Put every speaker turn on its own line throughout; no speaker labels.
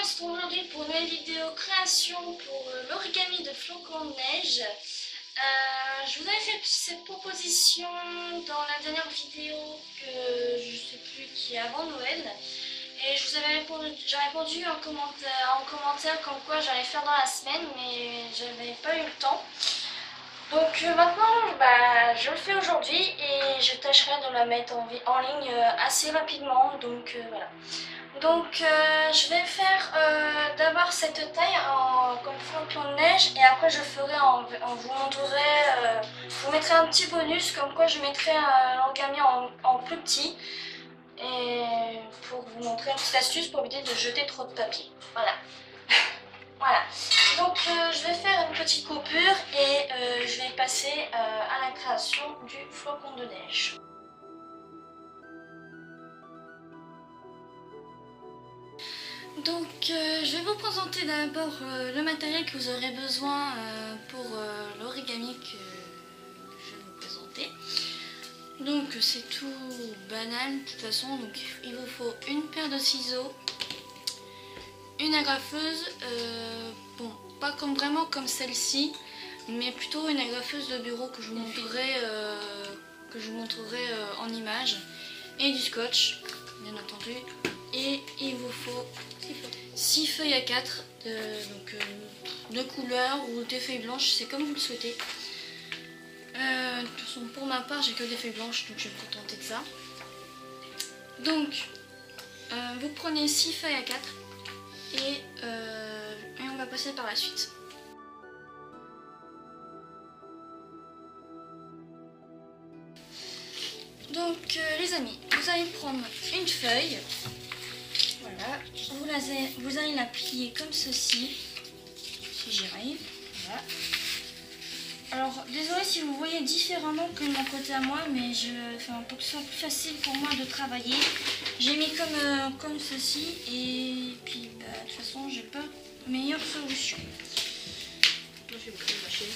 retrouve aujourd'hui pour une nouvelle vidéo création pour l'origami de flocons de neige. Je vous avais fait cette proposition dans la dernière vidéo que je sais plus qui est avant Noël. Et je vous avais répondu en commentaire comme quoi j'allais faire dans la semaine, mais j'avais pas eu le temps. Donc maintenant je le fais aujourd'hui et je tâcherai de la mettre en ligne assez rapidement. Donc voilà. Donc je vais faire d'abord cette taille comme flocon de neige et après je ferai vous montrerai, je vous mettrai un petit bonus comme quoi je mettrai l'origami en plus petit et pour vous montrer une petite astuce pour éviter de jeter trop de papier. Voilà. Voilà. Donc je vais faire une petite coupure et je vais passer à la création du flocon de neige. Donc je vais vous présenter d'abord le matériel que vous aurez besoin pour l'origami que je vais vous présenter. Donc c'est tout banal de toute façon, donc il vous faut une paire de ciseaux, une agrafeuse, bon pas vraiment comme celle-ci, mais plutôt une agrafeuse de bureau que je vous montrerai, en image, et du scotch bien entendu. Et il vous faut 6 feuilles A4 de couleur ou des feuilles blanches, c'est comme vous le souhaitez. De toute façon, pour ma part, j'ai que des feuilles blanches, donc je vais me contenter de ça. Donc, vous prenez 6 feuilles A4 et on va passer par la suite. Donc, les amis, vous allez prendre une feuille. Voilà, vous allez la plier comme ceci, si j'y arrive. Voilà. Alors, désolé si vous voyez différemment que de mon côté à moi, mais pour que ce soit plus facile pour moi de travailler, j'ai mis comme ceci, et puis de toute façon, j'ai pas meilleure solution.
Moi, je vais prendre ma chaîne.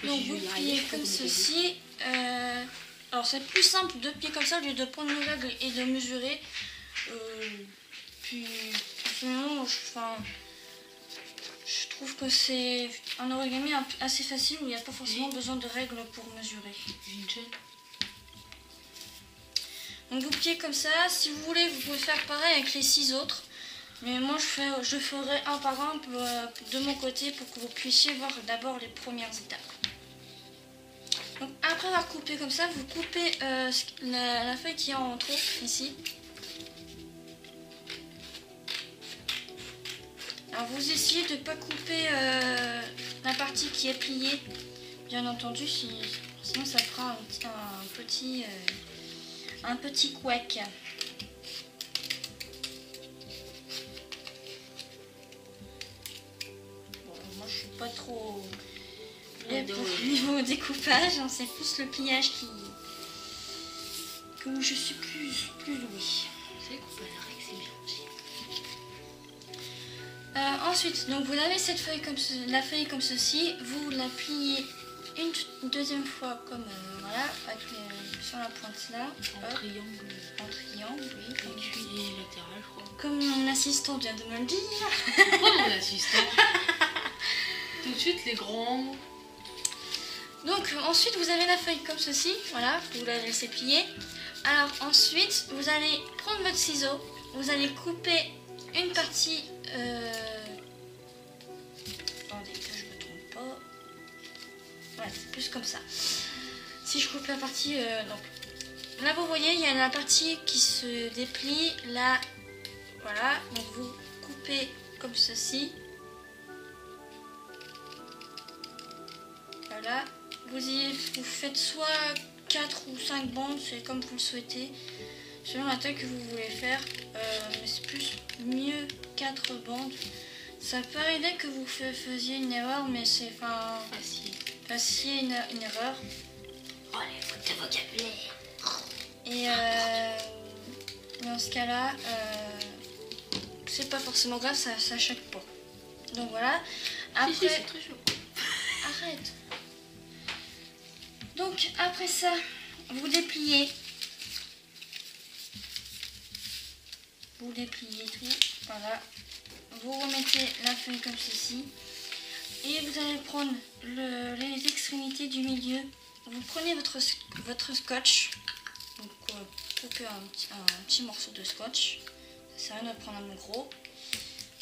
Donc, vous pliez comme ceci. Alors c'est plus simple de plier comme ça au lieu de prendre une règle et de mesurer. Puis sinon, je trouve que c'est un origami assez facile où il n'y a pas forcément besoin de règles pour mesurer. Donc vous pliez comme ça. Si vous voulez, vous pouvez faire pareil avec les 6 autres. Mais moi je ferai un par un de mon côté pour que vous puissiez voir d'abord les premières étapes. Donc après avoir coupé comme ça, vous coupez la feuille qui est en trop, ici. Alors vous essayez de ne pas couper la partie qui est pliée, bien entendu, sinon ça fera un petit couec. Bon, moi je suis pas trop... Niveau découpage, c'est plus le pliage où je suis plus douée.
C'est couper à la règle, c'est bien aussi.
Ensuite, donc vous lavez cette feuille la feuille comme ceci, vous la pliez une deuxième fois comme voilà, sur la pointe là.
En triangle.
En triangle, oui.
Écuyer latéral, je crois.
Comme mon assistant vient de me le dire.
Pourquoi mon assistant? Tout de suite les grands.
Donc ensuite vous avez la feuille comme ceci, voilà, vous la laissez plier. Alors ensuite vous allez prendre votre ciseau, vous allez couper une partie, attendez que je me trompe pas, voilà c'est plus comme ça. Si je coupe la partie, donc là vous voyez il y a la partie qui se déplie, là, voilà, donc vous coupez comme ceci. Voilà. Vous faites soit 4 ou 5 bandes, c'est comme vous le souhaitez, selon la taille que vous voulez faire, mais c'est mieux 4 bandes. Ça peut arriver que vous faisiez une erreur, mais c'est facile une erreur.
Oh les fautes de vocabulaire.
Et dans ce cas-là, c'est pas forcément grave, ça choque pas. Donc voilà. Après,
si, c'est très chaud.
Arrête. Donc après ça, vous dépliez vous dépliez tout, voilà. Vous remettez la feuille comme ceci. Et vous allez prendre les extrémités du milieu. Vous prenez votre scotch. Donc coupez un petit morceau de scotch. Ça sert à rien de prendre un gros.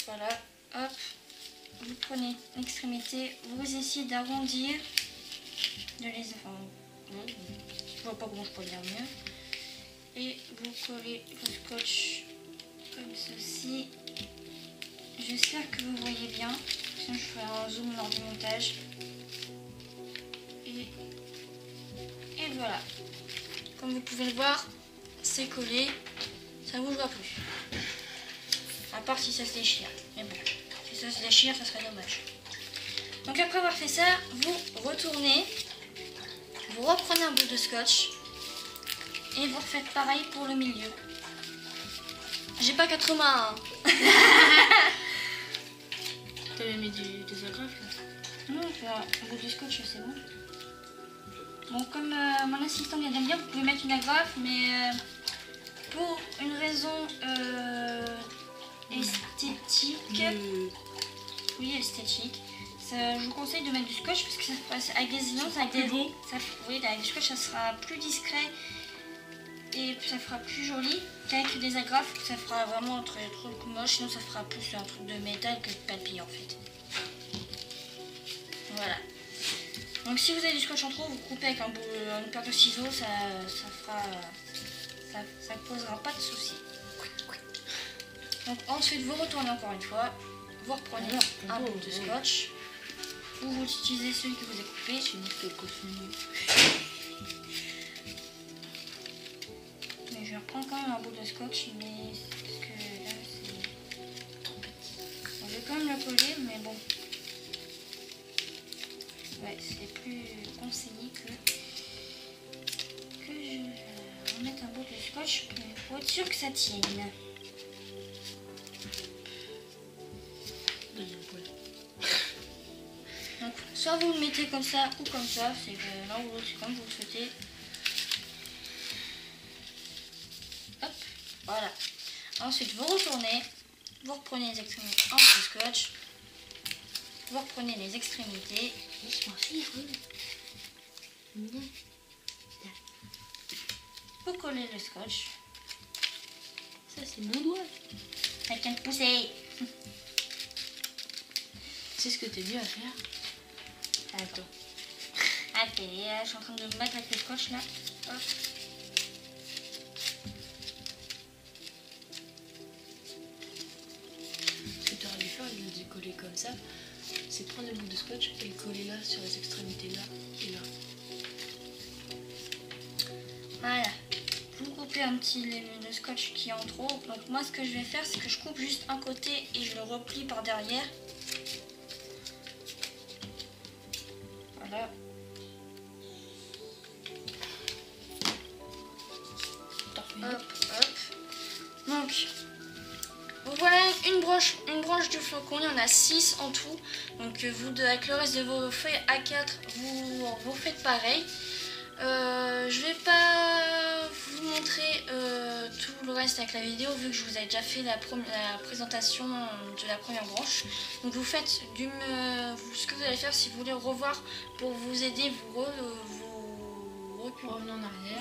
Voilà, hop. Vous prenez l'extrémité, vous essayez d'arrondir, je vois pas comment je peux dire mieux. Et vous collez le scotch comme ceci. J'espère que vous voyez bien, sinon je ferai un zoom lors du montage. Et voilà, comme vous pouvez le voir, c'est collé, ça ne bougera plus. À part si ça se déchire, mais bon, si ça se déchire, ça serait dommage. Donc après avoir fait ça, vous retournez, vous reprenez un bout de scotch et vous refaites pareil pour le milieu. J'ai pas 4 mains. Hein.
T'avais mis des agrafes là?
Non, un bout de scotch, c'est bon. Bon, comme mon assistant vient de me dire, vous pouvez mettre une agrafe, mais pour une raison esthétique, oui, esthétique, ça, je vous conseille de mettre du scotch parce que ça passe avec des ions, avec des
beau.
Oui, avec du scotch, ça sera plus discret et ça fera plus joli qu'avec des agrafes. Ça fera vraiment un truc moche, sinon ça fera plus un truc de métal que de papier en fait. Voilà. Donc si vous avez du scotch en trop, vous coupez avec une paire de ciseaux, ça posera pas de soucis. Donc ensuite vous retournez encore une fois, vous reprenez un bout de scotch, vous utilisez celui que vous avez coupé. Mais je vais reprendre quand même un bout de scotch, mais parce que là c'est trop petit. Bon, je vais quand même le coller, mais bon. Ouais, c'est plus conseillé que je remette un bout de scotch pour être sûr que ça tienne. Donc, soit vous le mettez comme ça ou comme ça, c'est l'un ou l'autre, c'est comme vous le souhaitez. Hop, voilà. Ensuite, vous retournez, vous reprenez les extrémités en scotch, vous reprenez les extrémités. Vous collez le scotch.
Ça, c'est mon doigt.
Avec une poussée.
C'est ce que t'es mieux à faire.
Attends. Attends, là, je suis en train de me mettre avec le scotch là. Hop.
Ce que tu aurais dû faire, au lieu de coller comme ça, c'est prendre le bout de scotch et le coller là, sur les extrémités là et là.
Voilà. Vous coupez un petit le scotch qui est en trop. Donc moi, ce que je vais faire, c'est que je coupe juste un côté et je le replie par derrière. Voilà. Hop, hop. Donc, voilà une branche du flocon. Il y en a 6 en tout. Donc vous deux, avec le reste de vos feuilles A4, vous faites pareil. Je vais pas vous montrer tout le reste avec la vidéo vu que je vous ai déjà fait la présentation de la première branche. Donc vous faites ce que vous allez faire si vous voulez revoir pour vous aider, vous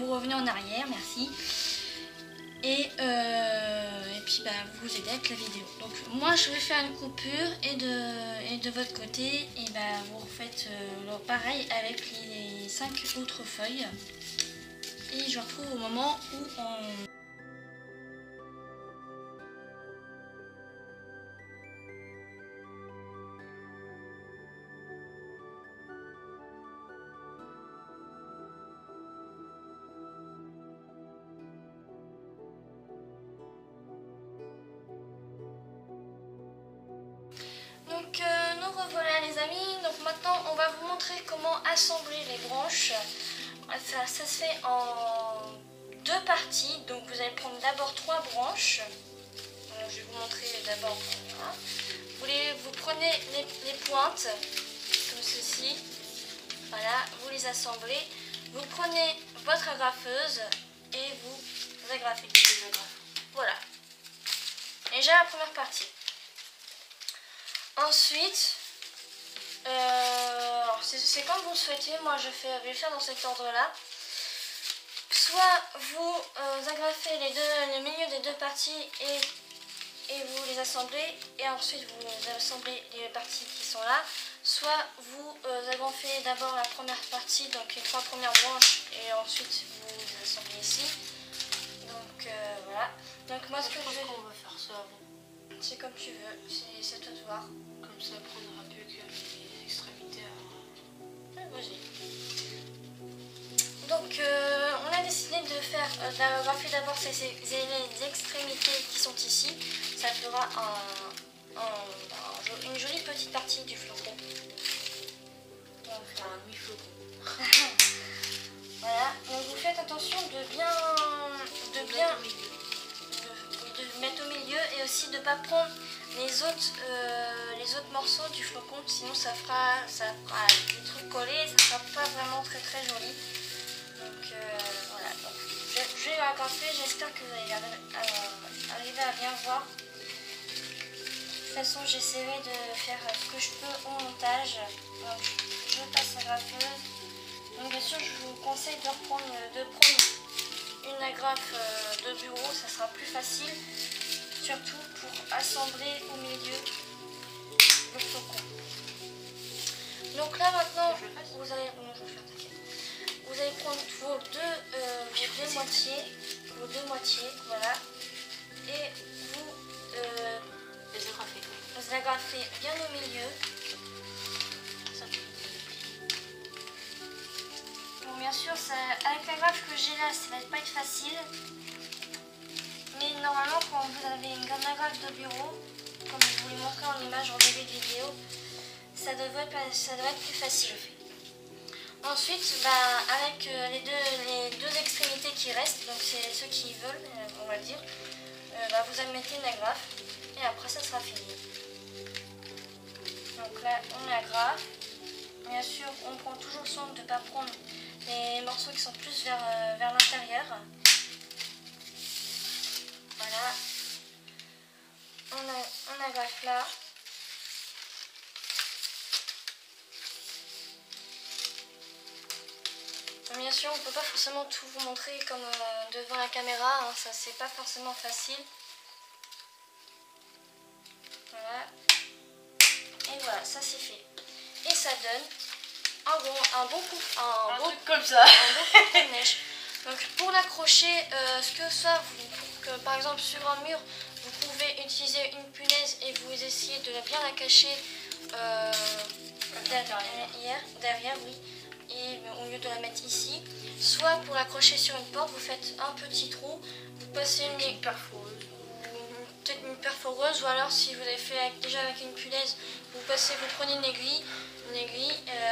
revenez en arrière, merci. Et puis vous aidez avec la vidéo. Donc moi je vais faire une coupure et de votre côté et vous refaites pareil avec les 5 autres feuilles. Et je retrouve au moment où on... Donc nous revoilà les amis, donc maintenant on va vous montrer comment assembler les branches. Ça se fait en 2 parties, donc vous allez prendre d'abord 3 branches. Donc, je vais vous montrer d'abord, voilà. Vous prenez les pointes, comme ceci, voilà, vous les assemblez. Vous prenez votre agrafeuse et vous agrafez. Voilà. déjà la première partie. Ensuite, c'est comme vous le souhaitez. Moi je vais le faire dans cet ordre là. Soit vous agrafez le milieu des deux parties et vous les assemblez, et ensuite vous assemblez les parties qui sont là. Soit vous agrafez d'abord la première partie, donc les 3 premières branches, et ensuite vous les assemblez ici. Donc voilà. Donc moi ce que je vais...
On va faire ça avant.
C'est comme tu veux, c'est à toi de voir.
Comme ça, prendra plus que les extrémités.
Vas-y. Donc on a décidé de faire d'agrafer d'abord les extrémités qui sont ici. Ça fera une jolie petite partie du flocon. Donc,
un demi-flocon.
voilà. Donc vous faites attention de bien de mettre au milieu, et aussi de ne pas prendre les autres morceaux du flocon, sinon ça fera des trucs collés et ça sera pas vraiment très très joli. Donc voilà, donc, je vais agrafer, j'espère que vous allez arriver à bien voir. De toute façon j'essaierai de faire ce que je peux au montage. Donc je passe agrafeuse. Donc bien sûr je vous conseille de prendre une agrafe de bureau, ça sera plus facile, surtout pour assembler au milieu le flocon. Donc là maintenant, vous allez prendre vos deux moitiés, voilà, et vous agrafez bien au milieu. Bon, bien sûr, avec la graffe que j'ai là, ça va pas être facile. Mais normalement, quand vous avez une agrafe de bureau, comme je vous l'ai montré en image en début de vidéo, ça devrait être plus facile. Ensuite, avec les deux extrémités qui restent, donc c'est ceux qui veulent, on va dire, vous mettez une agrafe et après ça sera fini. Donc là, on agrafe. Bien sûr, on prend toujours soin de ne pas prendre les morceaux qui sont plus vers l'intérieur. Voilà. On agrafe là. Bien sûr, on ne peut pas forcément tout vous montrer comme devant la caméra, hein, ça c'est pas forcément facile. Voilà. Et voilà, ça c'est fait. Et ça donne un bon coup de neige. Donc pour l'accrocher, par exemple sur un mur, vous pouvez utiliser une punaise et vous essayez de bien la cacher derrière, oui. Et au lieu de la mettre ici, soit pour l'accrocher sur une porte, vous faites un petit trou, vous passez une perforeuse, peut-être une perforeuse, ou alors si vous avez fait déjà avec une punaise, vous prenez une aiguille,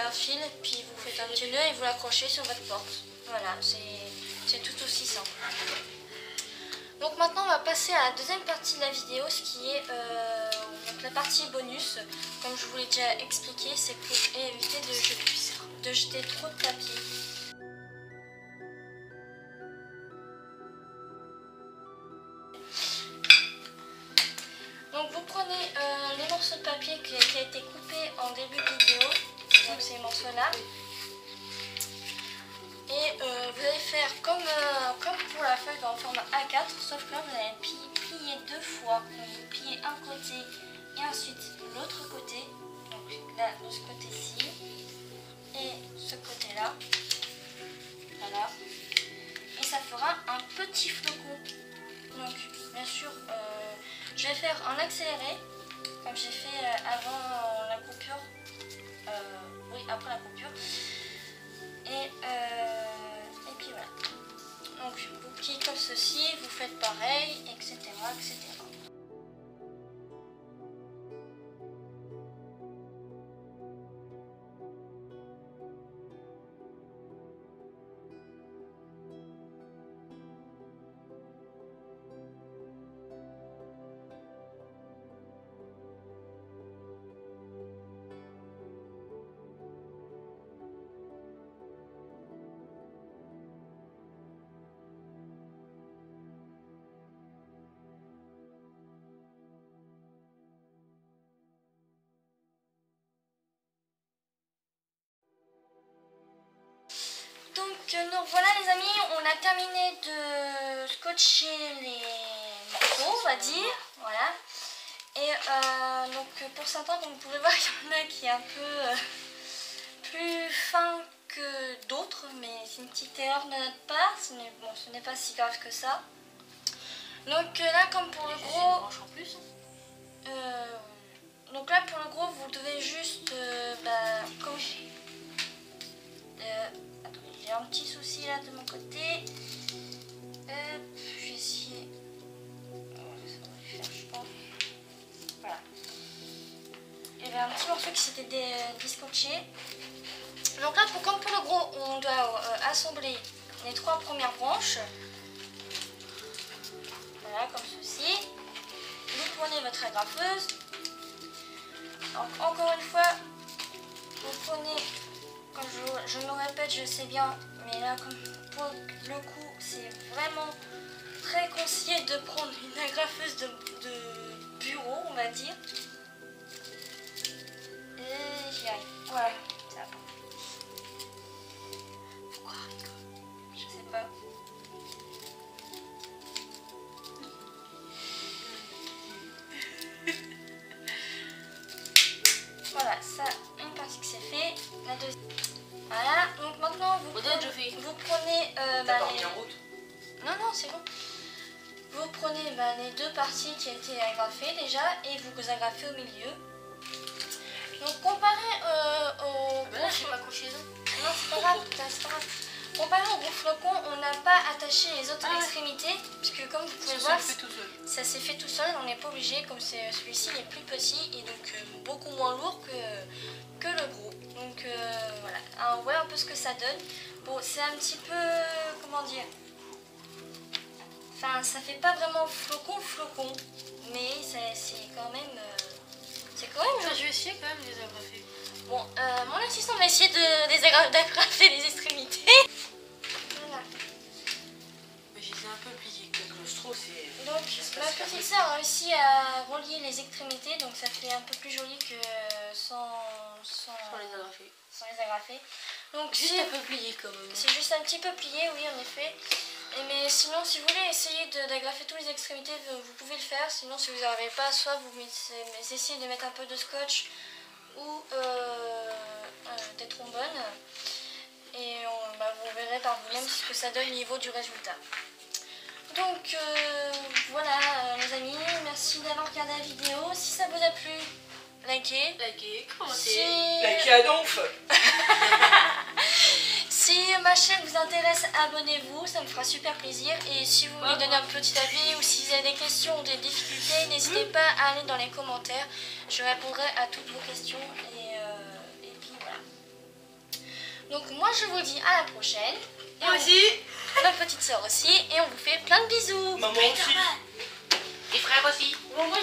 un fil, puis vous faites un petit nœud et vous l'accrochez sur votre porte. Voilà, c'est tout aussi simple. Donc maintenant on va passer à la deuxième partie de la vidéo, ce qui est la partie bonus. Comme je vous l'ai déjà expliqué, c'est pour éviter de jeter trop de papier. Donc vous prenez les morceaux de papier qui a été coupé en début de vidéo, donc ces morceaux là. Et vous allez faire comme pour la feuille en format A4, sauf que là vous allez plier 2 fois. Donc vous pliez un côté et ensuite l'autre côté. Donc là, de ce côté-ci et ce côté-là. Voilà. Et ça fera un petit flocon. Donc bien sûr, je vais faire en accéléré, comme j'ai fait avant la coupure. Oui, après la coupure. Et puis voilà. Donc vous pliez comme ceci, vous faites pareil, etc. etc. les amis, on a terminé de scotcher les morceaux, on va dire. Voilà. Et donc pour certains, comme vous pouvez voir, il y en a qui est un peu plus fin que d'autres, mais c'est une petite erreur de notre part. Mais bon, ce n'est pas si grave que ça. Donc là, comme pour le gros, donc là pour le gros, vous devez juste attendez, j'ai un petit souci là de mon côté. Je vais essayer. Ça va lui faire, je pense. Voilà. Il y avait un petit morceau qui s'était discotché. Donc là, comme pour le gros, on doit assembler les 3 premières branches. Voilà, comme ceci. Vous prenez votre agrafeuse. Donc encore une fois, vous prenez, comme je me répète, je sais bien, mais là, comme pour le coup, c'est vraiment très conseillé de prendre une agrafeuse de bureau, on va dire. Et j'y arrive. Voilà, ça va. Pourquoi je sais pas. Voilà, ça, une partie que c'est fait. La deuxième. Voilà, donc maintenant vous prenez les... Non, c'est bon. Vous prenez les 2 parties qui ont été agrafées déjà et vous agrafez au milieu. Donc comparé au...
là, je sais pas accroché les autres.
Non, c'est pas grave, c'est pas grave. Comparé au gros flocon, on n'a pas attaché les autres extrémités, puisque comme vous pouvez voir, ça s'est fait tout seul, on n'est pas obligé, comme celui-ci il est plus petit et donc beaucoup moins lourd que le gros. Donc voilà, alors, on voit un peu ce que ça donne. Bon, c'est un petit peu, comment dire, enfin ça fait pas vraiment flocon, mais c'est quand même...
Je vais essayer quand même de les agrafer.
Bon, mon assistant va essayer d'agrafer les extrémités. Voilà.
Mais je les ai un peu pliés, comme le straw, c'est...
Donc, ma petite sœur a réussi à relier les extrémités, donc ça fait un peu plus joli que sans les agrafer. Donc,
juste un peu plié quand même.
C'est juste un petit peu plié, oui, en effet. Mais sinon, si vous voulez essayer d'agrafer toutes les extrémités, vous pouvez le faire. Sinon, si vous n'arrivez pas, soit vous essayez de mettre un peu de scotch ou des trombones. Et vous verrez par vous-même ce que ça donne au niveau du résultat. Donc voilà les amis, merci d'avoir regardé la vidéo. Si ça vous a plu, likez,
commentez,
likez à donf.
Si ma chaîne vous intéresse, abonnez-vous, ça me fera super plaisir. Et si vous voulez donner un petit avis ou si vous avez des questions ou des difficultés, n'hésitez pas à aller dans les commentaires. Je répondrai à toutes vos questions et puis voilà. Donc moi je vous dis à la prochaine.
Moi aussi.
Ma petite soeur aussi. Et on vous fait plein de bisous.
Maman aussi.
Et frère aussi.
Bon, moi,